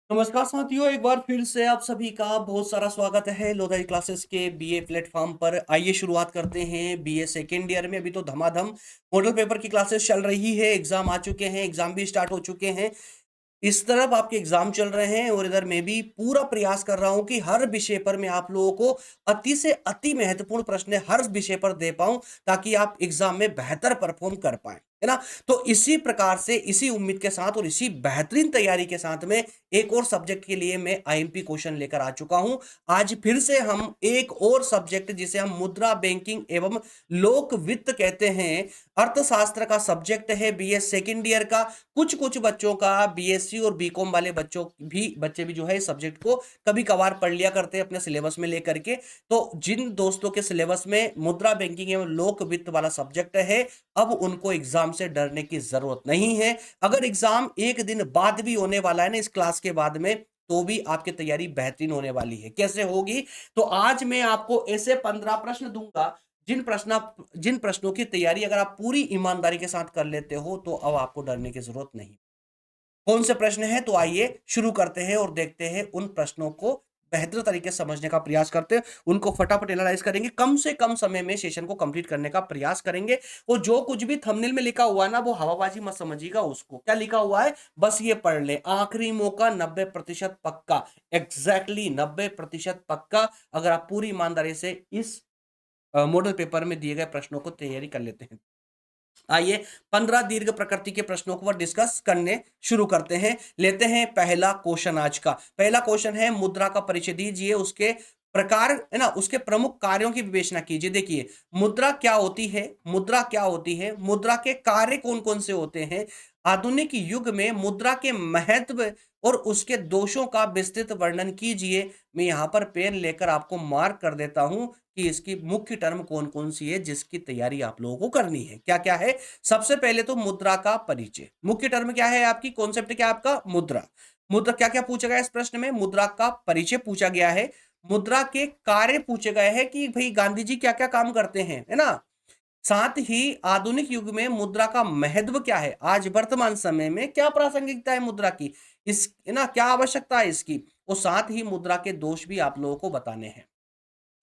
नमस्कार साथियों, एक बार फिर से आप सभी का बहुत सारा स्वागत है लोधा क्लासेस के बीए प्लेटफॉर्म पर। आइए शुरुआत करते हैं बीए सेकेंड ईयर में। अभी तो धमाधम मॉडल पेपर की क्लासेस चल रही है, एग्जाम आ चुके हैं, एग्जाम भी स्टार्ट हो चुके हैं। इस तरफ आपके एग्जाम चल रहे हैं और इधर मैं भी पूरा प्रयास कर रहा हूं कि हर विषय पर मैं आप लोगों को अति से अति महत्वपूर्ण प्रश्न हर विषय पर दे पाऊं, ताकि आप एग्जाम में बेहतर परफॉर्म कर पाएं, है ना। तो इसी प्रकार से, इसी उम्मीद के साथ और इसी बेहतरीन तैयारी के साथ में एक और सब्जेक्ट के लिए मैं आईएमपी क्वेश्चन लेकर आ चुका हूं। आज फिर से हम एक और सब्जेक्ट, जिसे हम मुद्रा बैंकिंग एवं लोक वित्त कहते हैं, अर्थशास्त्र का सब्जेक्ट है बीए सेकेंड ईयर का। कुछ कुछ बच्चों का, बीएससी और बीकॉम वाले बच्चे भी जो है इस सब्जेक्ट को कभी कभार पढ़ लिया करते हैं अपने सिलेबस में लेकर के। तो जिन दोस्तों के सिलेबस में मुद्रा बैंकिंग एवं लोक वित्त वाला सब्जेक्ट है, अब उनको एग्जाम से डरने की जरूरत नहीं है। अगर एग्जाम एक दिन बाद भी होने वाला है ना, इस क्लास के बाद में, तो भी आपकी तैयारी बेहतरीन होने वाली है। कैसे होगी? तो आज मैं आपको ऐसे 15 प्रश्न दूंगा, जिन प्रश्नों की तैयारी अगर आप पूरी ईमानदारी के साथ कर लेते हो, तो अब आपको डरने की जरूरत नहीं। कौन से प्रश्न हैं? तो आइए शुरू करते हैं और देखते हैं उन प्रश्नों को बेहतर तरीके से समझने का प्रयास करते हैं। उनको फटाफट एनालाइज करेंगे, कम से कम समय में सेशन को कंप्लीट करने का प्रयास करेंगे। और जो कुछ भी थंबनेल में लिखा हुआ है ना, वो हवाबाजी मत समझिएगा उसको। क्या लिखा हुआ है बस ये पढ़ ले, आखिरी मौका 90% पक्का। एग्जैक्टली 90% पक्का। अगर आप पूरी ईमानदारी से इस मॉडल पेपर में दिए गए प्रश्नों को तैयारी कर लेते हैं। आइए 15 दीर्घ प्रकृति के प्रश्नों को डिस्कस करने शुरू करते हैं। लेते हैं पहला क्वेश्चन। आज का पहला क्वेश्चन है, मुद्रा का परिचय दीजिए, उसके प्रकार, है ना, उसके प्रमुख कार्यों की विवेचना कीजिए। देखिए, मुद्रा क्या होती है, मुद्रा क्या होती है, मुद्रा के कार्य कौन कौन से होते हैं, आधुनिक युग में मुद्रा के महत्व और उसके दोषों का विस्तृत वर्णन कीजिए। मैं यहां पर पेन लेकर आपको मार्क कर देता हूं कि इसकी मुख्य टर्म कौन कौन सी है, जिसकी तैयारी आप लोगों को करनी है। क्या क्या है? सबसे पहले तो मुद्रा का परिचय। मुख्य टर्म क्या है आपकी? कॉन्सेप्ट क्या है आपका? मुद्रा। मुद्रा क्या क्या पूछा गया इस प्रश्न में? मुद्रा का परिचय पूछा गया है, मुद्रा के कार्य पूछे गए हैं कि भाई गांधी जी क्या क्या काम करते हैं, है ना। साथ ही आधुनिक युग में मुद्रा का महत्व क्या है, आज वर्तमान समय में क्या प्रासंगिकता है मुद्रा की, इस, है ना, क्या आवश्यकता है इसकी। और साथ ही मुद्रा के दोष भी आप लोगों को बताने हैं।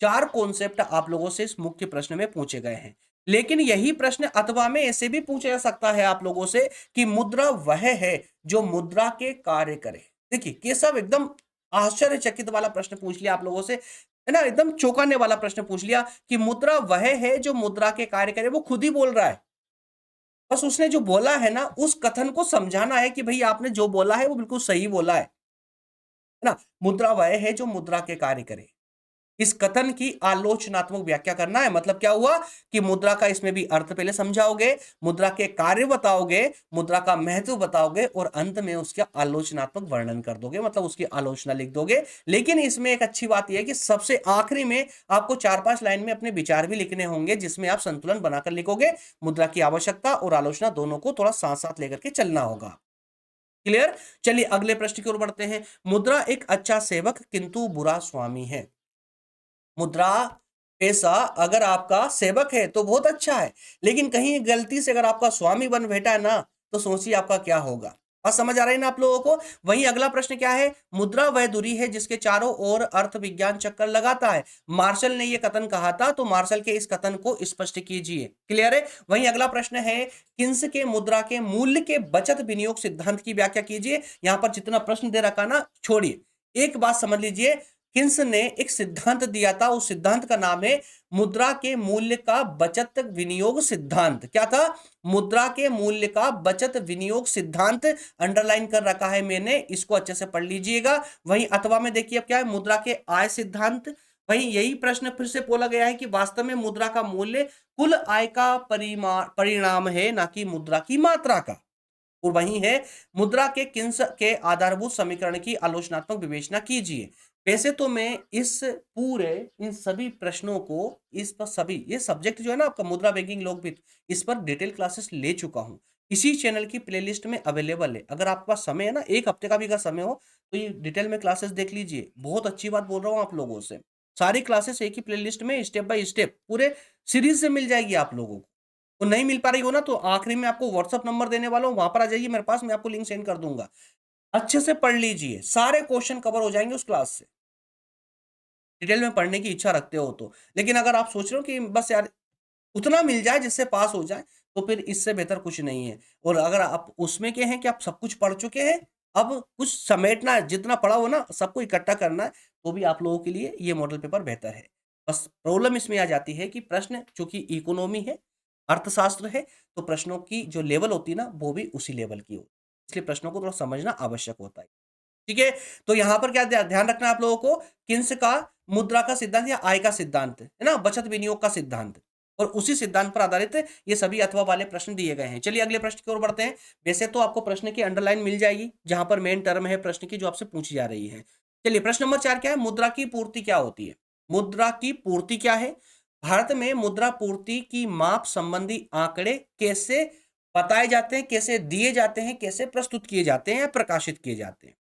चार कॉन्सेप्ट आप लोगों से इस मुख्य प्रश्न में पूछे गए हैं। लेकिन यही प्रश्न अथवा में ऐसे भी पूछा जा सकता है आप लोगों से कि मुद्रा वह है जो मुद्रा के कार्य करे। देखिए, केशव एकदम आश्चर्यचकित वाला प्रश्न पूछ लिया आप लोगों से, है ना, एकदम चौंकाने वाला प्रश्न पूछ लिया कि मुद्रा वह है जो मुद्रा के कार्य करे। वो खुद ही बोल रहा है, बस उसने जो बोला है ना, उस कथन को समझाना है कि भाई आपने जो बोला है वो बिल्कुल सही बोला है ना। मुद्रा वह है जो मुद्रा के कार्य करे। इस कथन की आलोचनात्मक व्याख्या करना है। मतलब क्या हुआ कि मुद्रा का इसमें भी अर्थ पहले समझाओगे, मुद्रा के कार्य बताओगे, मुद्रा का महत्व बताओगे और अंत में उसका आलोचनात्मक वर्णन कर दोगे, मतलब उसकी आलोचना लिख दोगे। लेकिन इसमें एक अच्छी बात यह है कि सबसे आखिरी में आपको 4-5 लाइन में अपने विचार भी लिखने होंगे, जिसमें आप संतुलन बनाकर लिखोगे। मुद्रा की आवश्यकता और आलोचना दोनों को थोड़ा साथ साथ लेकर के चलना होगा। क्लियर? चलिए अगले प्रश्न की ओर बढ़ते हैं। मुद्रा एक अच्छा सेवक किंतु बुरा स्वामी है। मुद्रा पैसा अगर आपका सेवक है तो बहुत अच्छा है, लेकिन कहीं गलती से अगर आपका स्वामी बन बैठा है ना, तो सोचिए आपका क्या होगा। बात समझ आ रही है ना आप लोगों को? वहीं अगला प्रश्न क्या है? मुद्रा वह दूरी है जिसके चारों ओर अर्थ विज्ञान चक्कर लगाता है। मार्शल ने यह कथन कहा था, तो मार्शल के इस कथन को स्पष्ट कीजिए। क्लियर है? वहीं अगला प्रश्न है, किन्स के मुद्रा के मूल्य के बचत विनियोग सिद्धांत की व्याख्या कीजिए। यहां पर जितना प्रश्न दे रखा ना, छोड़िए, एक बात समझ लीजिए। किन्स ने एक सिद्धांत दिया था, उस सिद्धांत का नाम है मुद्रा के मूल्य का बचत विनियोग सिद्धांत। क्या था? मुद्रा के मूल्य का बचत विनियोग सिद्धांत। अंडरलाइन कर रखा है मैंने, इसको अच्छे से पढ़ लीजिएगा। वहीं अथवा में देखिए अब क्या है, मुद्रा के आय सिद्धांत। वहीं यही प्रश्न फिर से बोला गया है कि वास्तव में मुद्रा का मूल्य कुल आय का परिणाम है, ना कि मुद्रा की मात्रा का। और वही है, मुद्रा के किन्स के आधारभूत समीकरण की आलोचनात्मक विवेचना कीजिए। वैसे तो मैं इस पूरे, इन सभी प्रश्नों को, इस पर सभी ये सब्जेक्ट जो है ना आपका मुद्रा बैंकिंग लोकवित्त, इस पर डिटेल क्लासेस ले चुका हूं। इसी चैनल की प्लेलिस्ट में अवेलेबल है। अगर आपका समय है ना, एक हफ्ते का भी अगर समय हो, तो ये डिटेल में क्लासेस देख लीजिए। बहुत अच्छी बात बोल रहा हूँ आप लोगों से। सारी क्लासेस एक ही प्लेलिस्ट में स्टेप बाय स्टेप पूरे सीरीज से मिल जाएगी आप लोगों को। वो नहीं मिल पा रही हो ना, तो आखिरी में आपको व्हाट्सएप नंबर देने वाला हूँ, वहां पर आ जाइए मेरे पास, मैं आपको लिंक सेंड कर दूंगा। अच्छे से पढ़ लीजिए, सारे क्वेश्चन कवर हो जाएंगे उस क्लास से, डिटेल में पढ़ने की इच्छा रखते हो तो। लेकिन अगर आप सोच रहे हो कि बस यार उतना मिल जाए जिससे पास हो जाए, तो फिर इससे बेहतर कुछ नहीं है। और अगर आप उसमें के हैं कि आप सब कुछ पढ़ चुके हैं, अब कुछ समेटना है, जितना पढ़ा हो ना सबको इकट्ठा करना है, तो भी आप लोगों के लिए ये मॉडल पेपर बेहतर है। बस प्रॉब्लम इसमें आ जाती है कि प्रश्न चूँकि इकोनॉमी है, अर्थशास्त्र है, तो प्रश्नों की जो लेवल होती है ना, वो भी उसी लेवल की हो। इसलिए प्रश्नों को थोड़ा समझना आवश्यक होता है। ठीक है? तो यहाँ पर क्या ध्यान रखना है आप लोगों को, किन्स का मुद्रा का सिद्धांत या आय का सिद्धांत, है ना? बचत विनियोग का सिद्धांत, और उसी सिद्धांत पर आधारित ये सभी अथवा वाले प्रश्न दिए गए हैं। चलिए अगले प्रश्न की ओर बढ़ते हैं। वैसे तो आपको प्रश्न की अंडरलाइन मिल जाएगी, जहाँ पर मेन टर्म है प्रश्न की जो आपसे पूछी जा रही है। चलिए प्रश्न नंबर 4 क्या है? मुद्रा की पूर्ति क्या होती है? मुद्रा की पूर्ति क्या है? भारत में मुद्रा पूर्ति की माप संबंधी आंकड़े कैसे बताए जाते हैं, कैसे दिए जाते हैं, कैसे प्रस्तुत किए जाते हैं या प्रकाशित किए जाते हैं?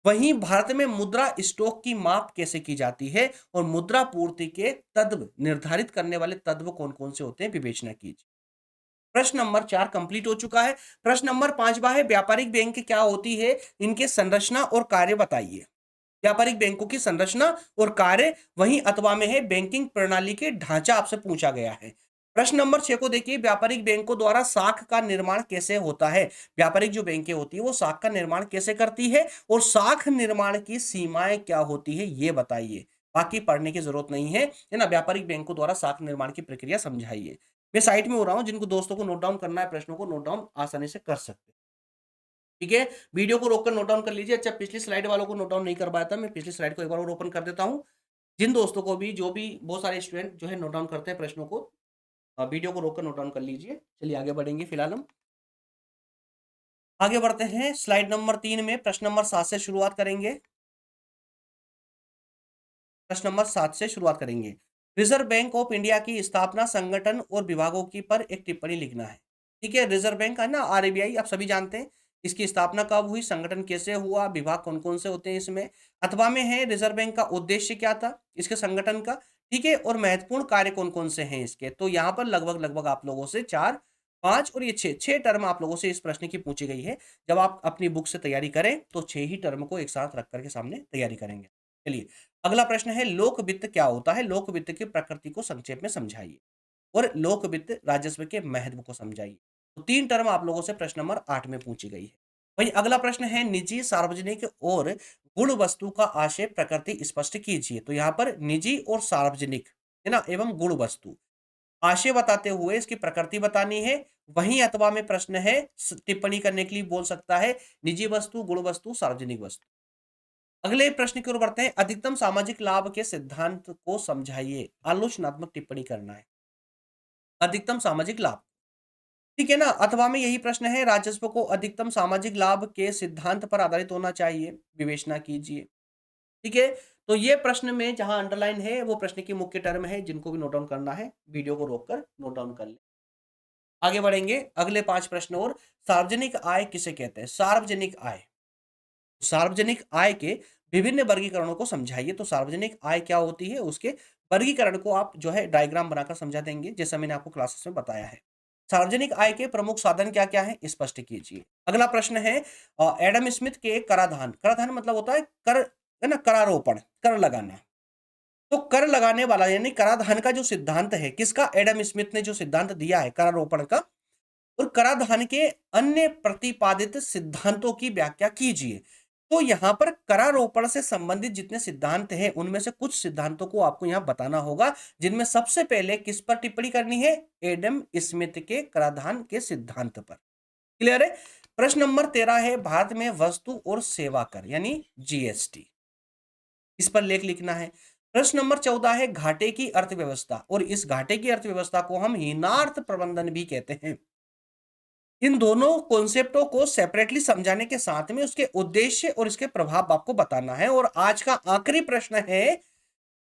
वहीं भारत में मुद्रा स्टॉक की माप कैसे की जाती है और मुद्रा पूर्ति के तत्व निर्धारित करने वाले तत्व कौन-कौन से होते हैं, विवेचना कीजिए। प्रश्न नंबर 4 कंप्लीट हो चुका है। प्रश्न नंबर 5वां है व्यापारिक बैंक क्या होती है? इनके संरचना और कार्य बताइए। व्यापारिक बैंकों की संरचना और कार्य, वहीं अथवा में है बैंकिंग प्रणाली के ढांचा आपसे पूछा गया है। प्रश्न नंबर 6 को देखिए, व्यापारिक बैंकों द्वारा साख का निर्माण कैसे होता है? व्यापारिक जो बैंकें होती है वो साख का निर्माण कैसे करती है और साख निर्माण की सीमाएं क्या होती है, ये बताइए। बाकी पढ़ने की जरूरत नहीं है ना? व्यापारिक बैंकों द्वारा साख निर्माण की प्रक्रिया समझाइए। मैं साइट में हो रहा हूँ, जिनको दोस्तों को नोट डाउन करना है, प्रश्नों को नोट डाउन आसानी से कर सकते हैं। ठीक है? वीडियो को रोककर नोट डाउन कर लीजिए। अच्छा, पिछली स्लाइड वालों को नोट डाउन नहीं कर पाया था, मैं पिछली स्लाइड को एक बार और ओपन कर देता हूँ। जिन दोस्तों को भी, जो भी बहुत सारे स्टूडेंट जो है नोट डाउन करते हैं प्रश्नों को, वीडियो को रोककर नोट डाउन कर लीजिए। चलिए आगे बढ़ेंगे फिलहाल हम। आगे बढ़ते हैं स्लाइड नंबर 3 में प्रश्न नंबर 7 से शुरुआत करेंगे। प्रश्न नंबर 7 से शुरुआत करेंगे। रिजर्व बैंक ऑफ इंडिया की स्थापना, संगठन और विभागों की पर एक टिप्पणी लिखना है। ठीक है? रिजर्व बैंक है ना, आरबीआई, आप सभी जानते हैं। इसकी स्थापना कब हुई, संगठन कैसे हुआ, विभाग कौन-कौन से होते हैं इसमें। अथवा में है रिजर्व बैंक का उद्देश्य क्या था इसके संगठन का, ठीक है? और महत्वपूर्ण कार्य कौन-कौन से हैं इसके। तो यहाँ पर लगभग-लगभग आप लोगों से 4, 5 और ये 6 टर्म आप लोगों से इस प्रश्न की पूछी गई है। जब आप अपनी बुक से तैयारी करें, तो 6 ही टर्म को एक साथ रख कर के सामने तैयारी करेंगे। चलिए, अगला प्रश्न है लोक वित्त क्या होता है? लोक वित्त की प्रकृति को संक्षेप में समझाइए और लोक वित्त राजस्व के महत्व को समझाइए। तो 3 टर्म आप लोगों से प्रश्न नंबर 8 में पूछी गई है। वहीं अगला प्रश्न है निजी, सार्वजनिक और गुण वस्तु का आशय प्रकृति स्पष्ट कीजिए। तो यहाँ पर निजी और सार्वजनिक, है ना, एवं गुण वस्तु, आशय बताते हुए इसकी प्रकृति बतानी है। वहीं अथवा में प्रश्न है, टिप्पणी करने के लिए बोल सकता है निजी वस्तु, गुण वस्तु, सार्वजनिक वस्तु। अगले प्रश्न की ओर बढ़ते हैं। अधिकतम सामाजिक लाभ के सिद्धांत को समझाइए। आलोचनात्मक टिप्पणी करना है। अधिकतम सामाजिक लाभ, ठीक है ना? अथवा में यही प्रश्न है, राजस्व को अधिकतम सामाजिक लाभ के सिद्धांत पर आधारित होना चाहिए, विवेचना कीजिए। ठीक है? तो ये प्रश्न में जहां अंडरलाइन है वो प्रश्न की मुख्य टर्म है, जिनको भी नोट डाउन करना है वीडियो को रोककर नोट डाउन कर ले। आगे बढ़ेंगे, अगले 5 प्रश्न और। सार्वजनिक आय किसे कहते हैं? सार्वजनिक आय, सार्वजनिक आय के विभिन्न वर्गीकरणों को समझाइए। तो सार्वजनिक आय क्या होती है, उसके वर्गीकरण को आप जो है डायग्राम बनाकर समझा देंगे, जैसा मैंने आपको क्लासेस में बताया है। सार्वजनिक आय के प्रमुख साधन क्या-क्या हैं, स्पष्ट कीजिए। अगला प्रश्न है एडम स्मिथ के कराधान, कराधान मतलब होता है कर, है ना, करारोपण, कर लगाना। तो कर लगाने वाला यानी कराधान का जो सिद्धांत है, किसका? एडम स्मिथ ने जो सिद्धांत दिया है करारोपण का, और कराधान के अन्य प्रतिपादित सिद्धांतों की व्याख्या कीजिए। तो यहाँ पर करारोपण से संबंधित जितने सिद्धांत हैं, उनमें से कुछ सिद्धांतों को आपको यहाँ बताना होगा, जिनमें सबसे पहले किस पर टिप्पणी करनी है? एडम स्मिथ के कराधान के सिद्धांत पर। क्लियर है? प्रश्न नंबर 13 है भारत में वस्तु और सेवा कर यानी जीएसटी, इस पर लेख लिखना है। प्रश्न नंबर 14 है घाटे की अर्थव्यवस्था, और इस घाटे की अर्थव्यवस्था को हम हीनार्थ प्रबंधन भी कहते हैं। इन दोनों कॉन्सेप्टों को सेपरेटली समझाने के साथ में उसके उद्देश्य और इसके प्रभाव आपको बताना है। और आज का आखिरी प्रश्न है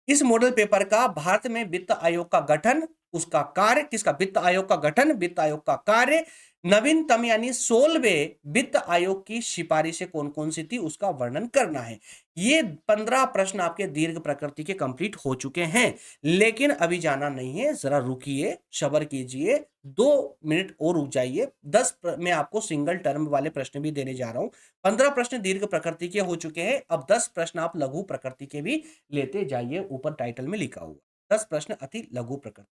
इस मॉडल पेपर का, भारत में वित्त आयोग का गठन, उसका कार्य, किसका? वित्त आयोग का गठन, वित्त आयोग का कार्य, नवीनतम यानी 16वें वित्त आयोग की सिफारिशें कौन-कौन सी थी उसका वर्णन करना है। ये 15 प्रश्न आपके दीर्घ प्रकृति के कंप्लीट हो चुके हैं, लेकिन अभी जाना नहीं है, ज़रा रुकिए, सब्र कीजिए, 2 मिनट और रुक जाइए। 10 मैं आपको सिंगल टर्म वाले प्रश्न भी देने जा रहा हूँ। 15 प्रश्न दीर्घ प्रकृति के हो चुके हैं, अब 10 प्रश्न आप लघु प्रकृति के भी लेते जाइए, ऊपर टाइटल में लिखा हुआ। 10 प्रश्न अति लघु प्रकृति।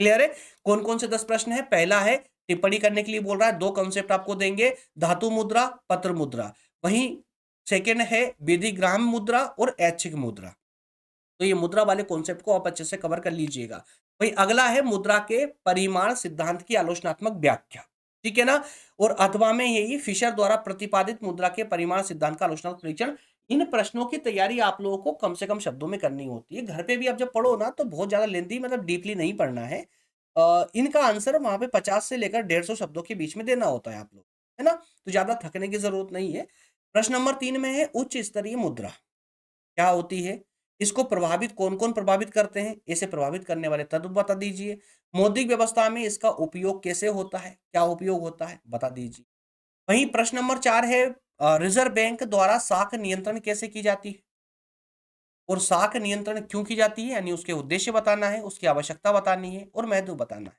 क्लियर है? कौन-कौन से 10 प्रश्न हैं? पहला है टिप्पणी करने के लिए बोल रहा है, 2 कांसेप्ट आपको देंगे, धातु मुद्रा, पत्र मुद्रा। वहीं सेकंड है विधिग्राम मुद्रा और ऐच्छिक मुद्रा। तो ये मुद्रा वाले कॉन्सेप्ट को आप अच्छे से कवर कर लीजिएगा। वहीं अगला है मुद्रा के परिमाण सिद्धांत की आलोचनात्मक व्याख्या, ठीक है ना? और अथवा में यही फिशर द्वारा प्रतिपादित मुद्रा के परिमाण सिद्धांत का आलोचनात्मक परीक्षण। इन प्रश्नों की तैयारी आप लोगों को कम से कम शब्दों में करनी होती है। घर पे भी आप जब पढ़ो ना तो बहुत ज़्यादा लेंथी मतलब डीपली नहीं पढ़ना है। इनका आंसर वहाँ पे 50 से लेकर 150 शब्दों के बीच में देना होता है आप लोग, है ना? तो ज़्यादा थकने की ज़रूरत नहीं है। प्रश्न नंबर 3 में है उच्च स्तरीय मुद्रा। क्या होती है? इसको प्रभावित कौन-कौन प्रभावित करते हैं? इसे प्रभावित करने वाले तत्व बता दीजिए। मौद्रिक व्यवस्था में इसका उपयोग कैसे होता है? क्या उपयोग होता है? बता दीजिए। वहीं प्रश्न नंबर 4 है रिज़र्व बैंक द्वारा साख नियंत्रण कैसे की जाती है? और साख नियंत्रण क्यों की जाती है? यानी उसके उद्देश्य बताना है, उसकी आवश्यकता बतानी है और महत्व बताना है।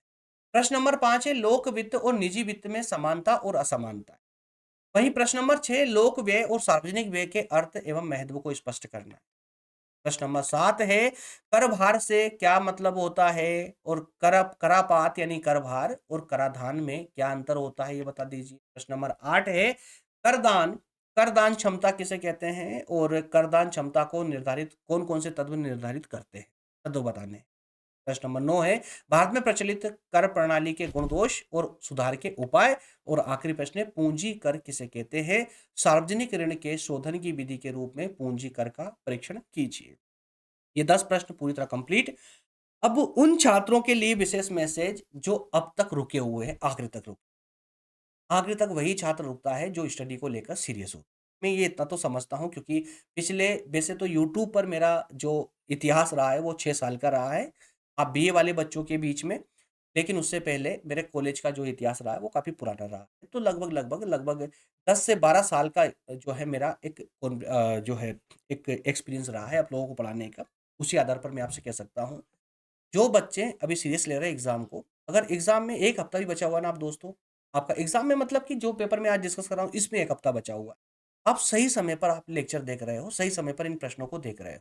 प्रश्न नंबर 5 है लोक वित्त और निजी वित्त में समानता और असमानता। वहीं प्रश्न नंबर 6 लोक व्यय और सार्वजनिक व्यय के अर्थ एवं महत्व को स्पष्ट करना है। प्रश्न नंबर 7 है कर भार से क्या मतलब होता है और करापात यानी कर भार और कराधान में क्या अंतर होता है ये बता दीजिए। प्रश्न नंबर 8 है करदान करदान क्षमता किसे कहते हैं और करदान क्षमता को निर्धारित कौन-कौन से तत्व निर्धारित करते हैं? तत्व बताने हैं। प्रश्न नंबर 9 है भारत में प्रचलित कर प्रणाली के गुण दोष और सुधार के उपाय। और आखिरी प्रश्न है पूंजी कर किसे कहते हैं? सार्वजनिक ऋण के शोधन की विधि के रूप में पूंजी कर का परीक्षण कीजिए। ये 10 प्रश्न पूरी तरह कंप्लीट। अब उन छात्रों के लिए विशेष मैसेज जो अब तक रुके हुए हैं, आखिर तक वही छात्र रुकता है जो स्टडी को लेकर सीरियस हो। मैं ये इतना तो समझता हूँ क्योंकि पिछले वैसे तो यूट्यूब पर मेरा जो इतिहास रहा है वो 6 साल का रहा है। आप बीए वाले बच्चों के बीच में, लेकिन उससे पहले मेरे कॉलेज का जो इतिहास रहा है वो काफ़ी पुराना रहा है। तो लगभग 10 से 12 साल का जो है मेरा एक जो है एक एक्सपीरियंस रहा है आप लोगों को पढ़ाने का। उसी आधार पर मैं आपसे कह सकता हूँ, जो बच्चे अभी सीरियस ले रहे हैं एग्ज़ाम को, अगर एग्ज़ाम में 1 हफ्ता भी बचा हुआ है ना आप दोस्तों, आपका एग्ज़ाम में मतलब कि जो पेपर मैं आज डिस्कस कर रहा हूँ इसमें 1 हफ्ता बचा हुआ है। आप सही समय पर आप लेक्चर देख रहे हो, सही समय पर इन प्रश्नों को देख रहे हो।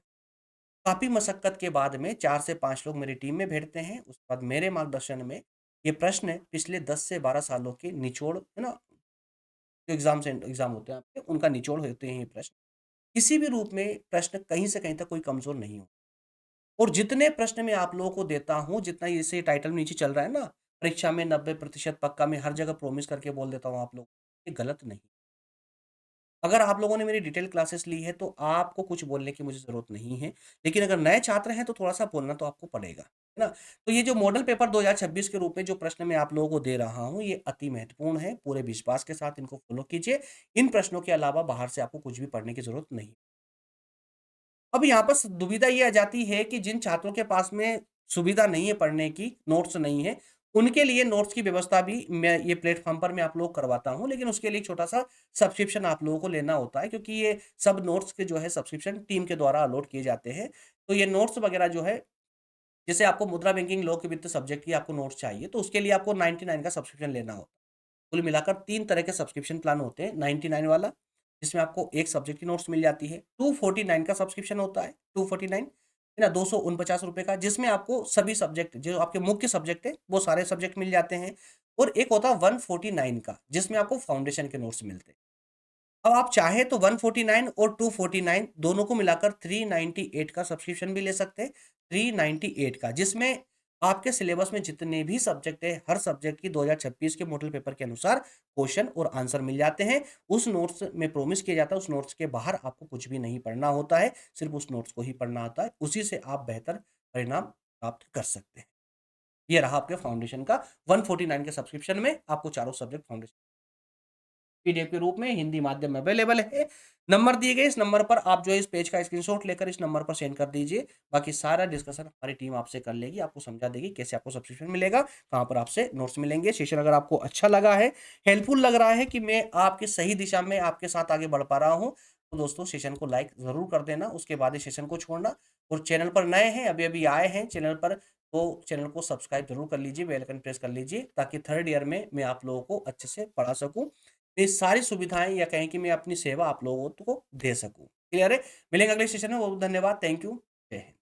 काफ़ी मशक्कत के बाद में 4 से 5 लोग मेरी टीम में बैठते हैं, उसके बाद मेरे मार्गदर्शन में ये प्रश्न पिछले 10 से 12 सालों के निचोड़, है ना? जो एग्ज़ाम होते हैं आपके, उनका निचोड़ होते हैं ये प्रश्न। किसी भी रूप में प्रश्न कहीं से कहीं तक कोई कमज़ोर नहीं हो। और जितने प्रश्न मैं आप लोगों को देता हूँ, जितना जैसे टाइटल में नीचे चल रहा है ना, परीक्षा में 90% पक्का, मैं हर जगह प्रॉमिस करके बोल देता हूँ आप लोग, ये गलत नहीं। अगर आप लोगों ने मेरी डिटेल क्लासेस ली है, तो आपको कुछ बोलने की मुझे ज़रूरत नहीं है। लेकिन अगर नए छात्र हैं, तो थोड़ा-सा बोलना तो आपको पड़ेगा, है ना? तो ये जो मॉडल पेपर 2026 के रूप में जो प्रश्न मैं आप लोगों को दे रहा हूँ, ये अति महत्वपूर्ण है। पूरे विश्वास के साथ इनको फ़ॉलो कीजिए। इन प्रश्नों के अलावा बाहर से आपको कुछ भी पढ़ने की ज़रूरत नहीं। अब यहाँ पर दुविधा ये आ जाती है कि जिन छात्रों के पास में सुविधा नहीं है पढ़ने की, नोट्स नहीं है, उनके लिए नोट्स की व्यवस्था भी मैं ये प्लेटफ़ॉर्म पर मैं आप लोग करवाता हूँ, लेकिन उसके लिए एक छोटा-सा सब्सक्रिप्शन आप लोगों को लेना होता है क्योंकि ये सब नोट्स के जो है सब्सक्रिप्शन टीम के द्वारा अलॉट किए जाते हैं। तो ये नोट्स वगैरह जो है, जैसे आपको मुद्रा बैंकिंग, लोक वित्त सब्जेक्ट की आपको नोट्स चाहिए, तो उसके लिए आपको 99 का सब्सक्रिप्शन लेना होता है। कुल मिलाकर 3 तरह के सब्सक्रिप्शन प्लान होते हैं। 99 वाला, जिसमें आपको 1 सब्जेक्ट की नोट्स मिल जाती है। 249 का सब्सक्रिप्शन होता है, 249 है ना, ₹249 का, जिसमें आपको सभी सब्जेक्ट जो आपके मुख्य सब्जेक्ट है, वो सारे सब्जेक्ट मिल जाते हैं। और एक होता है 149 का, जिसमें आपको फाउंडेशन के नोट्स मिलते हैं। अब आप चाहें तो 149 और 249 दोनों को मिलाकर 398 का सब्सक्रिप्शन भी ले सकते हैं। 398 का, जिसमें आपके सिलेबस में जितने भी सब्जेक्ट हैं, हर सब्जेक्ट की 2026 के मॉडल पेपर के अनुसार क्वेश्चन और आंसर मिल जाते हैं। उस नोट्स में प्रॉमिस किया जाता है, उस नोट्स के बाहर आपको कुछ भी नहीं पढ़ना होता है, सिर्फ़ उस नोट्स को ही पढ़ना होता है। उसी से आप बेहतर परिणाम प्राप्त कर सकते हैं। ये रहा आपके फाउंडेशन का। 149 के सब्सक्रिप्शन में आपको चारों सब्जेक्ट फाउंडेशन पीडीएफ के रूप में हिंदी माध्यम में अवेलेबल है। नंबर दिए गए, इस नंबर पर आप जो है इस पेज का स्क्रीनशॉट लेकर इस नंबर पर सेंड कर दीजिए। बाकी सारा डिस्कशन हमारी टीम आपसे कर लेगी, आपको समझा देगी कैसे आपको सब्सक्रिप्शन मिलेगा, कहाँ पर आपसे नोट्स मिलेंगे। सेशन अगर आपको अच्छा लगा है, हेल्पफुल लग रहा है कि मैं आपकी सही दिशा में आपके साथ आगे बढ़ पा रहा हूँ, तो दोस्तों सेशन को लाइक ज़रूर कर देना, उसके बाद इस सेशन को छोड़ना। और चैनल पर नए हैं, अभी-अभी आए हैं चैनल पर, तो चैनल को सब्सक्राइब ज़रूर कर लीजिए, बेल आइकन प्रेस कर लीजिए, ताकि थर्ड ईयर में मैं आप लोगों को अच्छे से पढ़ा सकूँ। ये सारी सुविधाएँ या कहें कि मैं अपनी सेवा आप लोगों को दे सकूँ। क्लियर है? मिलेंगे अगले सेशन में, बहुत-बहुत धन्यवाद। Thank you. जय हिंद।